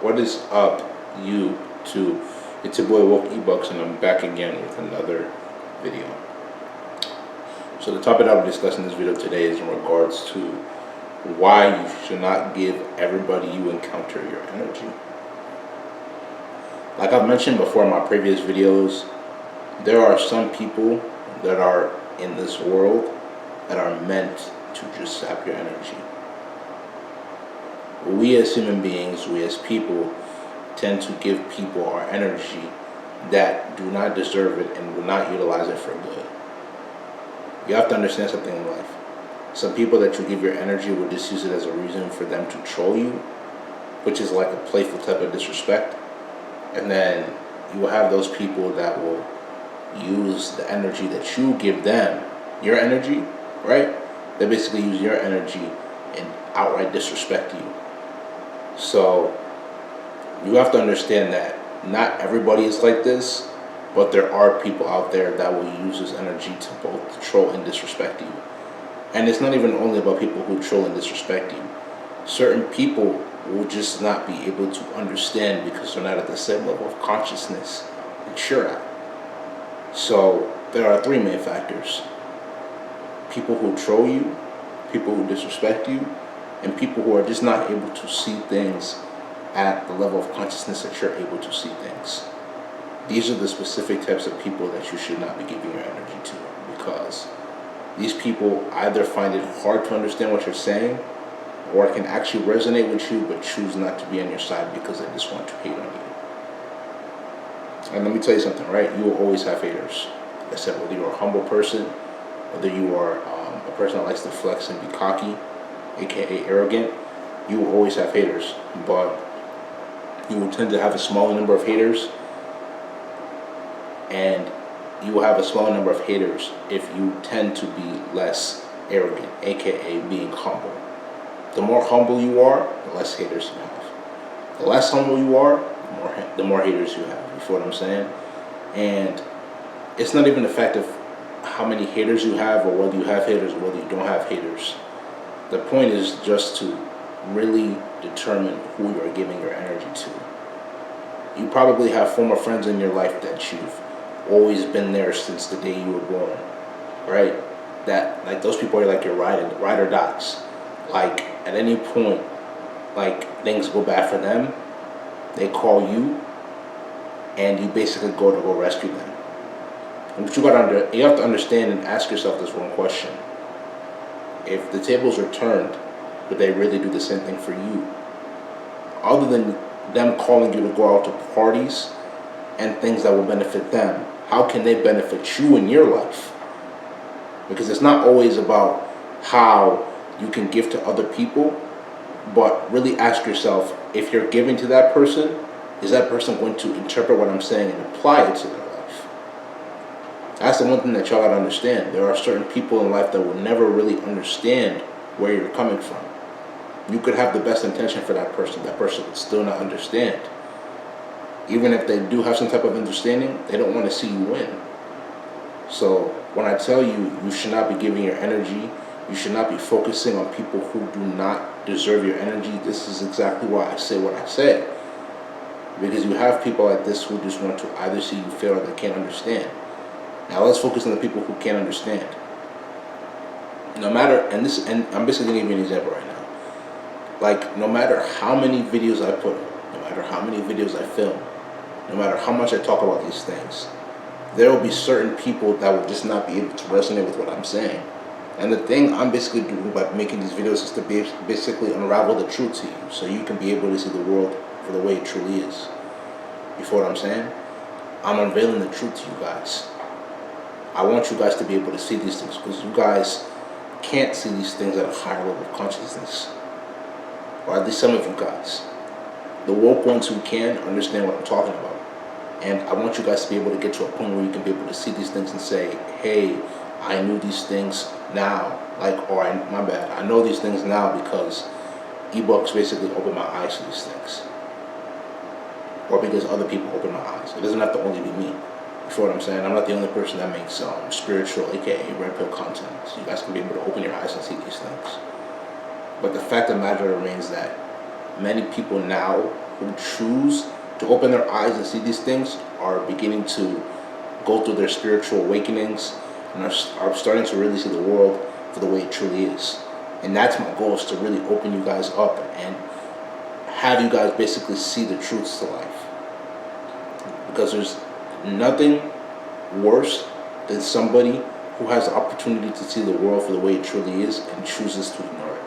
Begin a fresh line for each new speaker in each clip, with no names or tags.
What is up, YouTube? It's your boy Woke Ebucks, and I'm back again with another video. So the topic I'll be discussing in this video today is in regards to why you should not give everybody you encounter your energy. Like I've mentioned before in my previous videos, there are some people that are in this world that are meant to just sap your energy. We as human beings, we as people, tend to give people our energy that do not deserve it and will not utilize it for good. You have to understand something in life. Some people that you give your energy will just use it as a reason for them to troll you, which is like a playful type of disrespect. And then you will have those people that will use the energy that you give them, your energy, right? They basically use your energy and outright disrespect you. So you have to understand that not everybody is like this, but there are people out there that will use this energy to both troll and disrespect you. And it's not even only about people who troll and disrespect you. Certain people will just not be able to understand because they're not at the same level of consciousness that you're at. So there are three main factors: people who troll you, people who disrespect you, and people who are just not able to see things at the level of consciousness that you're able to see things. These are the specific types of people that you should not be giving your energy to, because these people either find it hard to understand what you're saying, or it can actually resonate with you but choose not to be on your side because they just want to hate on you. And let me tell you something, right? You will always have haters. Like I said, whether you're a humble person, whether you are a person that likes to flex and be cocky, aka arrogant, you will always have haters. But you will tend to have a smaller number of haters, and you will have a smaller number of haters if you tend to be less arrogant, aka being humble. The more humble you are, the less haters you have. The less humble you are, the more haters you have. You feel what I'm saying? And it's not even the fact of how many haters you have, or whether you have haters, or whether you don't have haters. The point is just to really determine who you are giving your energy to. You probably have former friends in your life that you've always been there since the day you were born, right? That, like, those people are like your ride or dies. Like, at any point, like, things go bad for them, they call you, and you basically go rescue them. And what you have to understand and ask yourself this one question: if the tables are turned, would they really do the same thing for you? Other than them calling you to go out to parties and things that will benefit them, how can they benefit you in your life? Because it's not always about how you can give to other people, but really ask yourself, if you're giving to that person, is that person going to interpret what I'm saying and apply it to their life? That's the one thing that y'all gotta understand. There are certain people in life that will never really understand where you're coming from. You could have the best intention for that person would still not understand. Even if they do have some type of understanding, they don't want to see you win. So when I tell you, you should not be giving your energy, you should not be focusing on people who do not deserve your energy, this is exactly why I say what I say. Because you have people like this who just want to either see you fail or they can't understand. Now let's focus on the people who can't understand. No matter, and I'm basically going to give you an example right now. Like, no matter how many videos I put, no matter how many videos I film, no matter how much I talk about these things, there will be certain people that will just not be able to resonate with what I'm saying. And the thing I'm basically doing by making these videos is to basically unravel the truth to you, so you can be able to see the world for the way it truly is. You feel what I'm saying? I'm unveiling the truth to you guys. I want you guys to be able to see these things, because you guys can't see these things at a higher level of consciousness. Or at least some of you guys. The woke ones who can understand what I'm talking about. And I want you guys to be able to get to a point where you can be able to see these things and say, hey, I knew these things now. I know these things now because ebooks basically opened my eyes to these things. Or because other people opened my eyes. It doesn't have to only be me. You feel what I'm saying? I'm not the only person that makes spiritual, aka red pill content. So you guys can be able to open your eyes and see these things. But the fact of the matter remains that many people now who choose to open their eyes and see these things are beginning to go through their spiritual awakenings and are starting to really see the world for the way it truly is. And that's my goal, is to really open you guys up and have you guys basically see the truths to life. Because there's nothing worse than somebody who has the opportunity to see the world for the way it truly is and chooses to ignore it.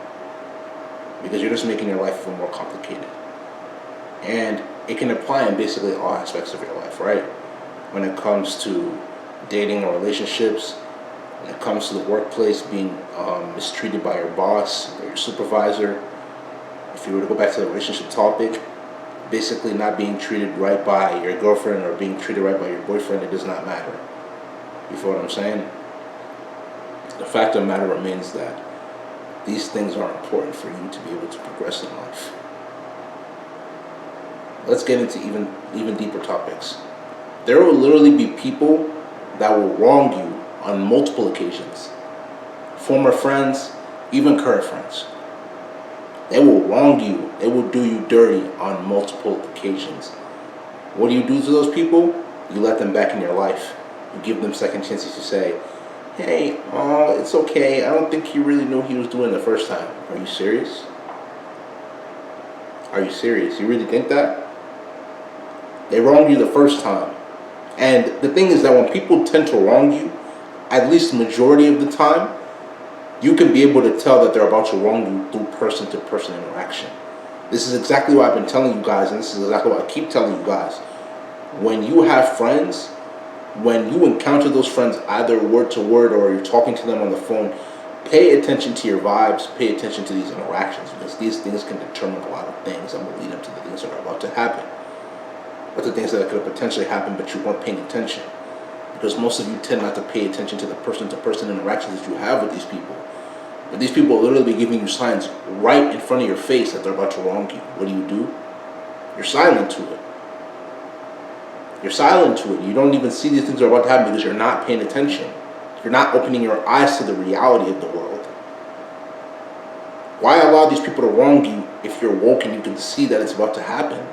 Because you're just making your life even more complicated. And it can apply in basically all aspects of your life, right? When it comes to dating or relationships, when it comes to the workplace, being mistreated by your boss or your supervisor. If you were to go back to the relationship topic, basically not being treated right by your girlfriend or being treated right by your boyfriend, it does not matter. You feel what I'm saying? The fact of the matter remains that these things are important for you to be able to progress in life. Let's get into even deeper topics. There will literally be people that will wrong you on multiple occasions. Former friends, even current friends. They will wrong you. They will do you dirty on multiple occasions. What do you do to those people? You let them back in your life. You give them second chances to say, hey, it's okay. I don't think he really knew what he was doing the first time. Are you serious? Are you serious? You really think that? They wronged you the first time. And the thing is that when people tend to wrong you, at least the majority of the time, you can be able to tell that they're about to wrong you through person-to-person interaction. This is exactly what I've been telling you guys, and this is exactly what I keep telling you guys. When you have friends, when you encounter those friends either word to word or you're talking to them on the phone, pay attention to your vibes, pay attention to these interactions, because these things can determine a lot of things and will lead up to the things that are about to happen. But the things that could have potentially happened but you weren't paying attention. Because most of you tend not to pay attention to the person-to-person interactions that you have with these people. But these people will literally be giving you signs right in front of your face that they're about to wrong you. What do? You're silent to it. You're silent to it. You don't even see these things are about to happen because you're not paying attention. You're not opening your eyes to the reality of the world. Why allow these people to wrong you if you're woke and you can see that it's about to happen?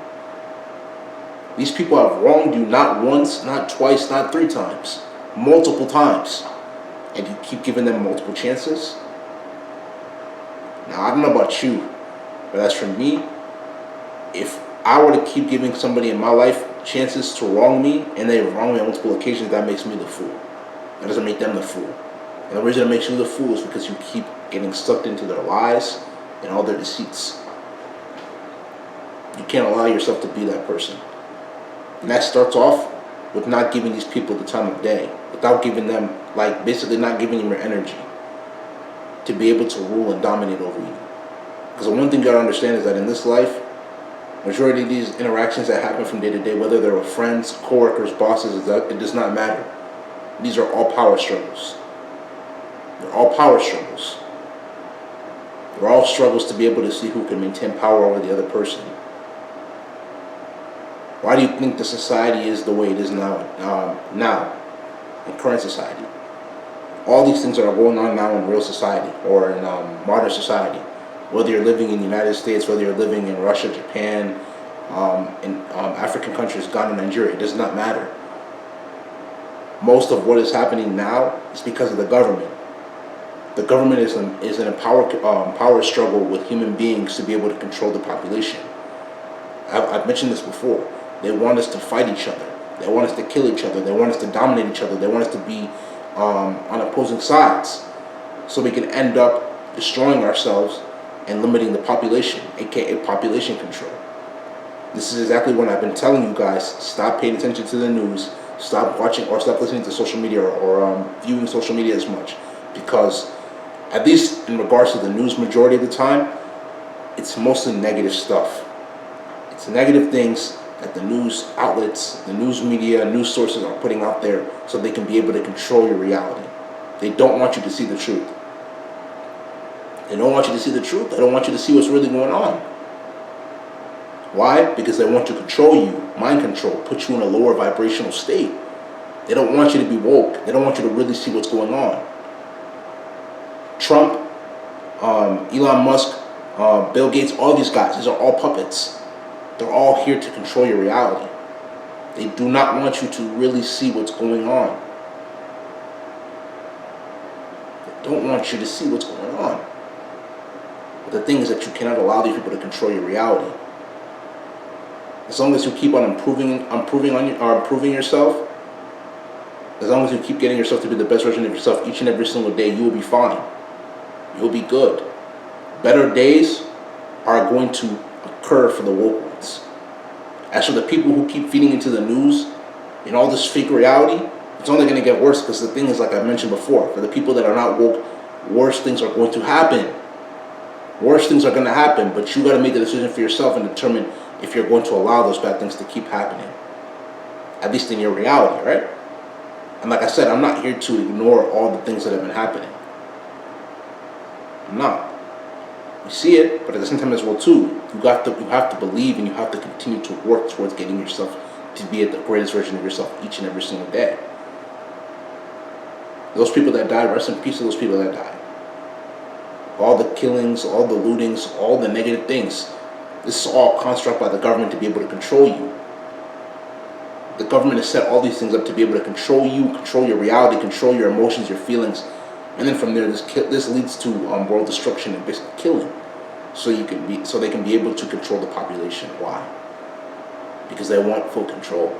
These people have wronged you not once, not twice, not 3 times, multiple times. And you keep giving them multiple chances? Now, I don't know about you, but as for me, if I were to keep giving somebody in my life chances to wrong me, and they wrong me on multiple occasions, that makes me the fool. That doesn't make them the fool. And the reason it makes you the fool is because you keep getting sucked into their lies and all their deceits. You can't allow yourself to be that person. And that starts off with not giving these people the time of day, without giving them, basically not giving them your energy to be able to rule and dominate over you. Because the one thing you gotta understand is that in this life, majority of these interactions that happen from day to day, whether they're with friends, coworkers, bosses, it does not matter. These are all power struggles. They're all power struggles. They're all struggles to be able to see who can maintain power over the other person. Why do you think the society is the way it is now in current society? All these things that are going on now in real society or in modern society, whether you're living in the United States, whether you're living in Russia, Japan, in African countries, Ghana, Nigeria, it does not matter. Most of what is happening now is because of the government. The government is in a power struggle with human beings to be able to control the population. I've mentioned this before. They want us to fight each other. They want us to kill each other. They want us to dominate each other. They want us to be on opposing sides, so we can end up destroying ourselves and limiting the population, aka population control. This is exactly what I've been telling you guys. Stop paying attention to the news. Stop watching or stop listening to social media or viewing social media as much, because at least in regards to the news, majority of the time, it's mostly negative stuff. It's negative things that the news outlets, the news media, news sources are putting out there so they can be able to control your reality. They don't want you to see the truth. They don't want you to see the truth. They don't want you to see what's really going on. Why? Because they want to control you, mind control, put you in a lower vibrational state. They don't want you to be woke. They don't want you to really see what's going on. Trump, Elon Musk, Bill Gates, all these guys, these are all puppets. They're all here to control your reality. They do not want you to really see what's going on. They don't want you to see what's going on. But the thing is that you cannot allow these people to control your reality. As long as you keep on improving yourself, as long as you keep getting yourself to be the best version of yourself each and every single day, you will be fine. You'll be good. Better days are going to occur for the woke ones. As for the people who keep feeding into the news and all this fake reality, it's only going to get worse, because the thing is, like I mentioned before, for the people that are not woke, worse things are going to happen. Worse things are going to happen, but you got to make the decision for yourself and determine if you're going to allow those bad things to keep happening. At least in your reality, right? And like I said, I'm not here to ignore all the things that have been happening. I'm not. You see it, but at the same time as well too, you have to believe, and you have to continue to work towards getting yourself to be at the greatest version of yourself each and every single day. Those people that died, rest in peace to those people that died. All the killings, all the lootings, all the negative things, this is all construct by the government to be able to control you. The government has set all these things up to be able to control you, control your reality, control your emotions, your feelings, and then from there, this leads to world destruction and basically killing. So they can be able to control the population. Why? Because they want full control.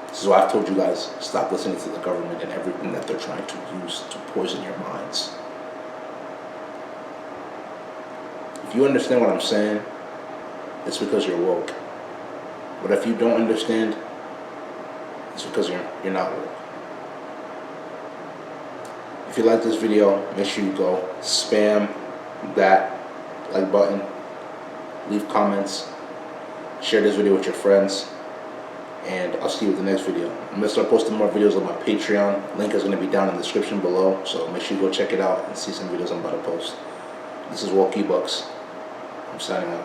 This is why I've told you guys, stop listening to the government and everything that they're trying to use to poison your minds. If you understand what I'm saying, it's because you're woke. But if you don't understand, it's because you're not woke. If you like this video, make sure you go spam that like button, leave comments, share this video with your friends, and I'll see you with the next video. I'm going to start posting more videos on my Patreon. Link is going to be down in the description below, so make sure you go check it out and see some videos I'm about to post. This is Wokey Bucks. I'm signing out.